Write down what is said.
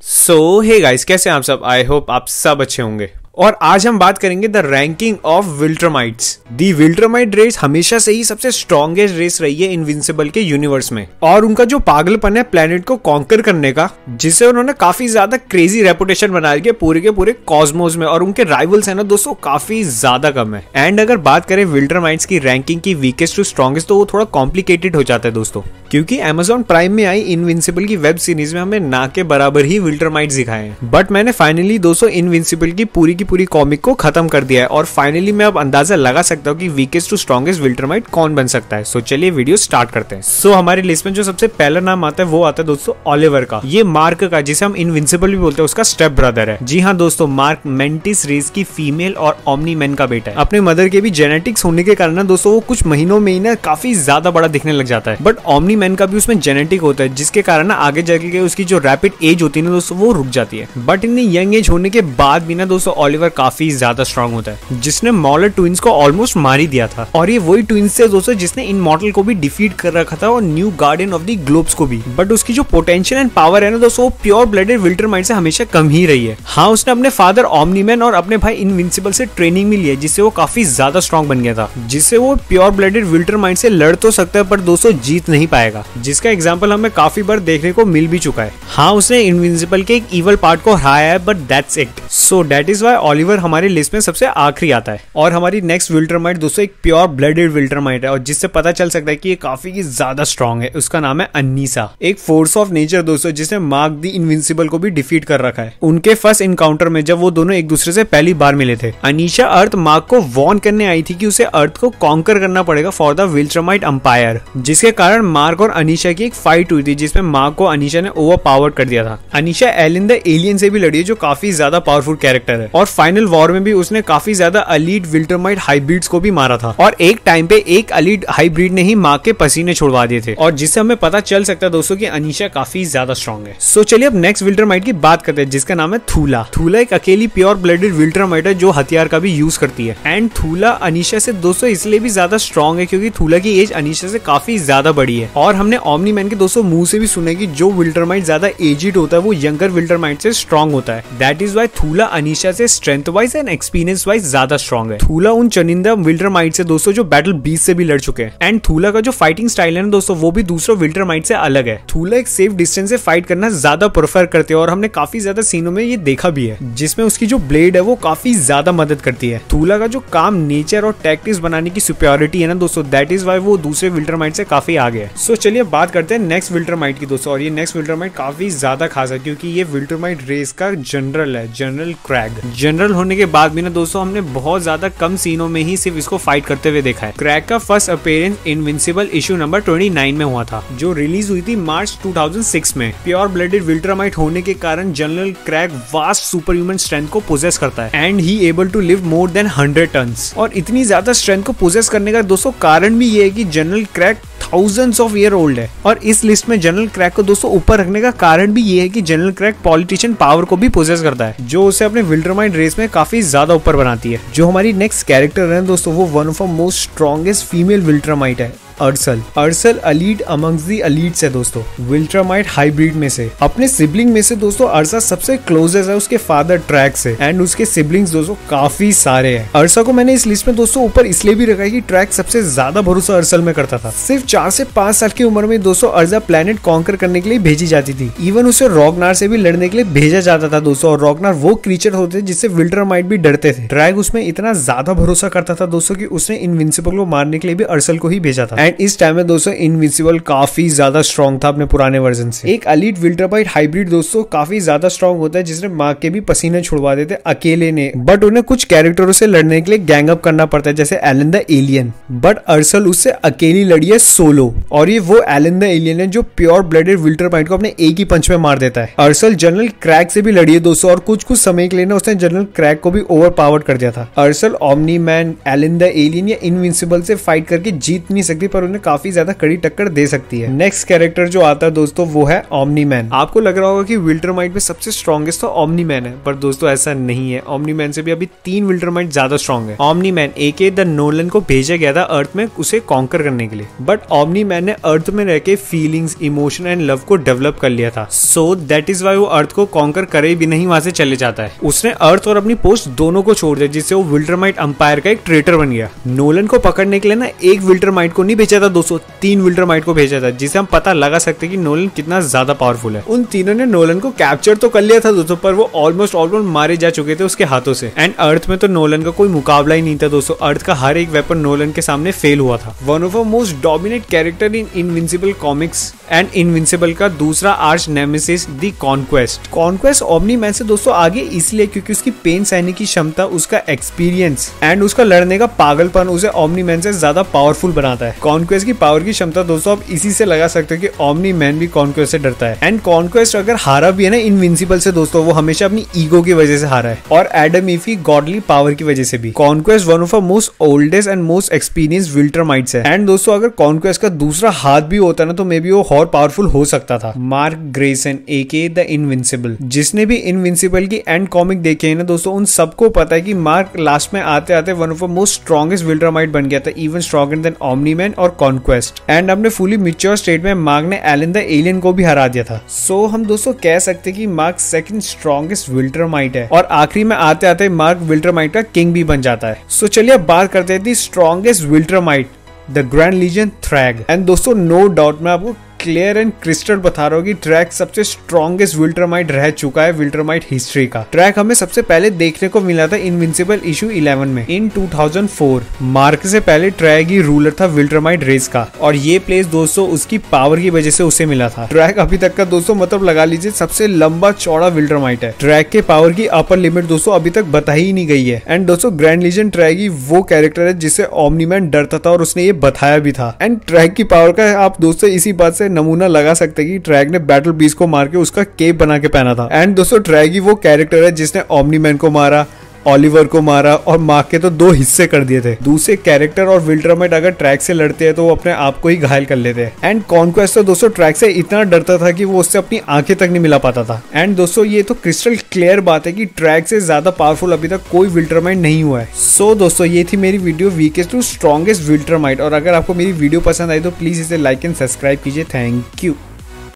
सो hey guys, कैसे हैं आप सब। आई होप आप सब अच्छे होंगे। और आज हम बात करेंगे the ranking of Viltrumites. The Viltrumite race हमेशा से ही सबसे स्ट्रॉन्गेस्ट रेस रही है इनविंसिबल के यूनिवर्स में, और उनका जो पागलपन है प्लेनेट को कॉन्कर करने का, जिससे उन्होंने काफी ज्यादा क्रेजी रेपुटेशन बना लिया पूरे के पूरे कॉस्मोस में, और उनके राइवल्स है ना दोस्तों काफी ज्यादा कम है। एंड अगर बात करें विल्ट्रामाइट्स की रैंकिंग की वीकेस्ट टू स्ट्रॉन्गेस्ट, तो वो थोड़ा कॉम्प्लिकेटेड हो जाता है दोस्तों, क्योंकि Amazon प्राइम में आई इनविंसिबल की वेब सीरीज में हमें ना के बराबर ही विल्ट्रामाइट्स दिखाए हैं। बट मैंने फाइनली दोस्तों इनविंसिबल की पूरी कॉमिक को खत्म कर दिया है, और फाइनली मैं अब अंदाजा लगा सकता हूँ कि वीकेस्ट टू स्ट्रॉन्गेस्ट विल्ट्रामाइट कौन बन सकता है। सो चलिए वीडियो स्टार्ट करते हैं। सो हमारी लिस्ट में जो सबसे पहला नाम आता है वो आता है दोस्तों ऑलिवर का। ये मार्क का, जिसे हम इनविंसिबल भी बोलते हैं, उसका स्टेप ब्रदर है। जी हाँ दोस्तों, मार्क मेंटिस रेस की फीमेल और ओमनी मैन का बेटा है। अपने मदर के भी जेनेटिक्स होने के कारण दोस्तों वो कुछ महीनों में ही ना काफी ज्यादा बड़ा दिखने लग जाता है। बट ओमनी मैन का भी उसमें जेनेटिक होता है, जिसके कारण ना आगे जाके उसकी जो रैपिड एज होती है ना दोस्तों वो रुक जाती है। बट इतनी यंग एज होने के बाद भी ना दोस्तों ऑलिवर काफी ज्यादा स्ट्रॉन्ग होता है, जिसने मॉलर ट्विंस को ऑलमोस्ट मार ही दिया था। और ये वही ट्विंस थे दोस्तों जिसने इनमॉर्टल को भी डिफीट कर रखा था, और new guardian of the globes को भी। बट उसकी जो पोटेंशियल एंड पावर है ना दोस्तों, वो प्योर ब्लडेड विल्ट्रामाइट से हमेशा कम ही रही है। हाँ, उसने अपने फादर ओमनी मैन और अपने भाई इनविंसिबल से ट्रेनिंग भी ली है, जिससे वो काफी ज्यादा स्ट्रॉन्ग बन गया था, जिससे वो प्योर ब्लडेड विल्ट्रामाइट से लड़ तो सकता है पर दोस्तों जीत नहीं पाएगा, जिसका एग्जाम्पल हमें काफी बार देखने को मिल भी चुका है। हाँ, उसने इनविंसिबल के एक इवल पार्ट को हराया है, but that's it. So that is why Oliver हमारी लिस्ट में सबसे आखिरी आता है। और हमारी नेक्स्ट विल्ट्रामाइट दोस्तों एक प्योर ब्लडेड विल्ट्रामाइट है, और जिससे पता चल सकता है कि ये काफी ज्यादा स्ट्रॉन्ग है। उसका नाम है अनीसा, एक फोर्स ऑफ नेचर दोस्तों, जिसने मार्क द इनविंसिबल को भी डिफीट कर रखा है। उनके फर्स्ट इनकाउंटर में जब वो दोनों एक दूसरे से पहली बार मिले थे, अनीशा अर्थ मार्क को वॉर्न करने आई थी कि उसे अर्थ को कॉन्कर करना पड़ेगा फॉर द विल्ट्रामाइट एम्पायर, जिसके कारण मार्क और अनीशा की एक फाइट हुई थी, जिसमें मार्क को अनीशा ने ओवर पावर कर दिया था। अनीशा एलिन द एलियन से भी लड़ी है, जो काफी ज्यादा पावरफुल कैरेक्टर है, और फाइनल वॉर में भी उसने काफी ज्यादा अलीट विल्ट्रामाइट हाइब्रिड्स को भी मारा था, और एक टाइम पे एक अलीट हाइब्रिड ने ही माँ के पसीने छुड़वा दिए थे, और जिससे हमें पता चल सकता है दोस्तों कि अनीशा काफी ज्यादा स्ट्रॉन्ग है। सो चलिए अब नेक्स्ट विल्ट्रामाइट की बात करते हैं, जिसका नाम है थूला। थूला एक अकेली प्योर ब्लडेड विल्ट्रामाइट है जो हथियार का भी यूज करती है। एंड थूला अनीशा से दोस्तों इसलिए भी ज्यादा स्ट्रॉन्ग है क्योंकि थूला की एज अनीशा से काफी ज्यादा बड़ी है, और हमने ओमनी मैन के दोस्तों मुंह से भी सुना है कि जो विल्ट्रामाइट ज्यादा एजिड होता है वो यंगर विल्ट्रामाइट से स्ट्रॉन्ग होता है। दैट इज वाई थूला अनीशा से strength wise and experience wise ज्यादा स्ट्रॉन्ग है। थूला उन चुनिंदा विल्ट्रामाइट से दोस्तों जो बैटल बीस्ट से भी लड़ चुके हैं। एंड थूला का जो फाइटिंग स्टाइल है ना दोस्तों, वो भी दूसरों विल्ट्रामाइट से अलग है। थूला एक सेफ डिस्टेंस से फाइट करना ज्यादा प्रेफर करते हैं, और हमने काफी ज्यादा सीनों में ये देखा भी है, जिसमें उसकी जो ब्लेड है वो काफी ज्यादा मदद करती है। थूला का जो काम नेचर और टैक्टिक्स बनाने की सुपीरियरिटी है ना दोस्तों, दैट इज वाई वो दूसरे विल्ट्रामाइट से काफी आगे है। सो चलिए बात करते हैं नेक्स्ट विल्ट्रामाइट की दोस्तों, और ये नेक्स्ट विल्ट्रामाइट काफी ज्यादा खास है क्योंकि ये विल्ट्रामाइट रेस का जनरल है, जनरल क्रैग। जनरल होने के बाद भी ना दोस्तों हमने बहुत ज्यादा कम सीनों में ही सिर्फ इसको फाइट करते हुए देखा है। क्रैग का first appearance invincible issue number 29 में हुआ था, जो रिलीज हुई थी मार्च 2006 में। प्योर ब्लडेड विल्ट्रामाइट होने के कारण General Kregg vast super human strength को पोजेस करता है, and he able to live more than 100 tons. और इतनी ज्यादा स्ट्रेंथ को पोजेस करने का दोस्तों कारण भी ये है कि General Kregg thousands of year old है, और इस लिस्ट में जनरल क्रैग को दोस्तों ऊपर रखने का कारण भी ये है कि जनरल क्रैग पॉलिटिशियन पावर को भी पोजेस करता है, जो उसे अपने विल्ट्रामाइट रेस में काफी ज्यादा ऊपर बनाती है। जो हमारी नेक्स्ट कैरेक्टर है दोस्तों, वो one of the most strongest female Viltrumite है, अर्सल। अर्सल अलीट अमंग्स दी अलीट्स है दोस्तों, विल्ट्रामाइट हाइब्रिड में से। अपने सिबलिंग में से दोस्तों अर्सा सबसे क्लोजेस्ट है उसके फादर ट्रैक से, एंड उसके सिबलिंग्स दोस्तों काफी सारे हैं। अर्सा को मैंने इस लिस्ट में दोस्तों ऊपर इसलिए भी रखा है कि ट्रैक सबसे ज्यादा भरोसा अर्सल में करता था। सिर्फ 4 से 5 साल की उम्र में दोस्तों अर्सा प्लेनेट कॉन्कर करने के लिए भेजी जाती थी। इवन उसे रॉगनार से भी लड़ने के लिए भेजा जाता था दोस्तों, और रॉगनार वो क्रीचर होते थे जिससे विल्ट्रामाइट भी डरते थे। ट्रैक उसमें इतना ज्यादा भरोसा करता था दोस्तों कि उसने इनविंसिबल को मारने के लिए भी अर्सल को ही भेजा था। एंड इस टाइम में दोस्तों इनविंसिबल काफी ज्यादा स्ट्रॉन्ग था अपने पुराने वर्जन से। एक अलीट विल्ट्रामाइट हाइब्रिड दोस्तों काफी ज्यादा स्ट्रॉन्ग होता है, जिसने माँ के भी पसीने छुड़वा देते अकेले ने। बट उन्हें कुछ कैरेक्टरों से लड़ने के लिए गैंग अप करना पड़ता है, जैसे Elin the alien. But Arsal उससे अकेली लड़ी है सोलो, और ये वो एलिन द एलियन है जो प्योर ब्लडेड विल्ट्रामाइट को अपने एक ही पंच में मार देता है। अर्सल जनरल क्रैग से भी लड़ी है दोस्तों, और कुछ समय के लिए ना उसने जनरल क्रैग को भी ओवर पावर्ड कर दिया था। Arsal Omni Man, Allen the alien or Invincible से फाइट करके जीत नहीं सकती, पर पर उन्हें काफी ज्यादा कड़ी टक्कर दे सकती है। नेक्स्ट कैरेक्टर जो आता है दोस्तों वो है ओमनी मैन। आपको लग रहा होगा कि विल्ट्रामाइट में सबसे स्ट्रॉन्गेस्ट तो ओमनी मैन है, पर दोस्तों ऐसा नहीं है। ओमनी मैन से भी अभी 3 विल्ट्रामाइट ज्यादा स्ट्रॉन्ग है। Omni Man aka the Nolan को भेजा गया था अर्थ में उसे कॉन्कर करने के लिए, बट ओमनी मैन ने अर्थ में रह के फीलिंग्स, इमोशन एंड लव को डेवलप कर लिया था। सो दैट इज वाई वो अर्थ को कॉन्कर करे भी नहीं वहां से चले जाता है। उसने अर्थ और अपनी पोस्ट दोनों को छोड़ दिया, जिससे वो विल्ट्रामाइट अंपायर का एक ट्रेटर बन गया। नोलन को पकड़ने के लिए ना एक विल्ट्रामाइट को नहीं भेजा था दोस्तों, 3 विल्ट्रामाइट को भेजा था, जिससे हम पता लगा सकते कि नोलन कितना ज्यादा पावरफुल है। उन तीनों ने नोलन को कैप्चर तो कर लिया था दोस्तों, पर वो ऑलमोस्ट मारे जा चुके थे उसके हाथों से। एंड अर्थ में तो नोलन का कोई मुकाबला ही नहीं था दोस्तों। अर्थ का हर एक वेपन नोलन के सामने फेल हुआ था। One of the most dominate character in invincible comics and invincible का दूसरा arch nemesis the conquest. Conquest omni man से दोस्तों आगे इसलिए क्योंकि उसकी पेन सहने की क्षमता, उसका एक्सपीरियंस एंड उसका लड़ने का पागलपन उसे ओमनी मैन से ज्यादा पावरफुल बनाता है। कॉन्क्वेस्ट की पावर की क्षमता दोस्तों आप इसी से लगा सकते हो कि ओमनी मैन भी कॉन्क्वेस्ट से डरता है। एंड कॉन्क्वेस्ट अगर हारा भी है ना इनविंसिबल से दोस्तों, वो हमेशा अपनी ईगो की वजह से हारा है, और एडम ईव की गॉडली पावर की वजह से भी। Conquest one of the most oldest and most experienced Viltrumites है। एंड दोस्तों अगर कॉन्क्वेस्ट का दूसरा हाथ भी होता ना तो मे बी वो और पावरफुल हो सकता था। Mark Grayson aka the Invincible, जिसने भी इनविंसिबल की एंड कॉमिक देखे है ना दोस्तों, उन सबको पता है कि मार्क लास्ट में आते आते one of the most strongest Viltrumite बन गया था, even stronger than Omni Man और कॉन्क्वेस्ट। एंड अपने फुली मैच्योर स्टेट में मार्क ने एलन द एलियन को भी हरा दिया था। सो हम दोस्तों कह सकते हैं कि मार्क सेकंड स्ट्रॉन्गेस्ट विल्ट्रामाइट है, और आखिरी में आते आते मार्क विल्ट्रामाइट का किंग भी बन जाता है। सो चलिए अब बात करते हैं the strongest Viltrumite, the grand legion Thragg. And दोस्तों नो डाउट मैं आपको क्लियर एंड क्रिस्टल बता रहा हूँ कि ट्रैग सबसे स्ट्रॉन्गेस्ट विल्ट्रामाइट रह चुका है विल्ट्रामाइट हिस्ट्री का। ट्रैग हमें सबसे पहले देखने को मिला था इनविंसिबल इशू 11 में इन 2004। मार्क से पहले ट्रैग ही रूलर था विल्ट्रामाइट रेस का, और ये प्लेस दोस्तों उसकी पावर की वजह से उसे मिला था। ट्रैग अभी तक का दोस्तों मतलब लगा लीजिए सबसे लंबा चौड़ा विल्ट्रामाइट है। ट्रैग के पावर की अपर लिमिट दोस्तों अभी तक बताई ही नहीं गई है। एंड दोस्तों ग्रैंड लीजन ट्रैग ही वो कैरेक्टर है जिससे ओमनी मैन डरता था, और उसने ये बताया भी था। एंड ट्रैग की पावर का आप दोस्तों इसी बात से नमूना लगा सकते हैं कि ट्रैग ने बैटल बीस्ट को मार के उसका केप बना के पहना था। एंड दोस्तों ट्रैग ही वो कैरेक्टर है जिसने ओमनी मैन को मारा, ओलिवर को मारा, और मार्क के तो 2 हिस्से कर दिए थे। दूसरे कैरेक्टर और विल्ट्रामाइट अगर ट्रैग से लड़ते हैं तो वो अपने आप को ही घायल कर लेते हैं। एंड कॉन्क्वेस्ट तो दोस्तों ट्रैग से इतना डरता था कि वो उससे अपनी आंखें तक नहीं मिला पाता था। एंड दोस्तों ये तो क्रिस्टल क्लियर बात है कि ट्रैग से ज्यादा पावरफुल अभी तक कोई विल्ट्रामाइट नहीं हुआ है। सो दोस्तों ये थी मेरी वीडियो वीकेस्ट टू स्ट्रॉन्गेस्ट विल्ट्रामाइट, और अगर आपको मेरी वीडियो पसंद आई तो प्लीज इसे लाइक एंड सब्सक्राइब कीजिए। Thank you.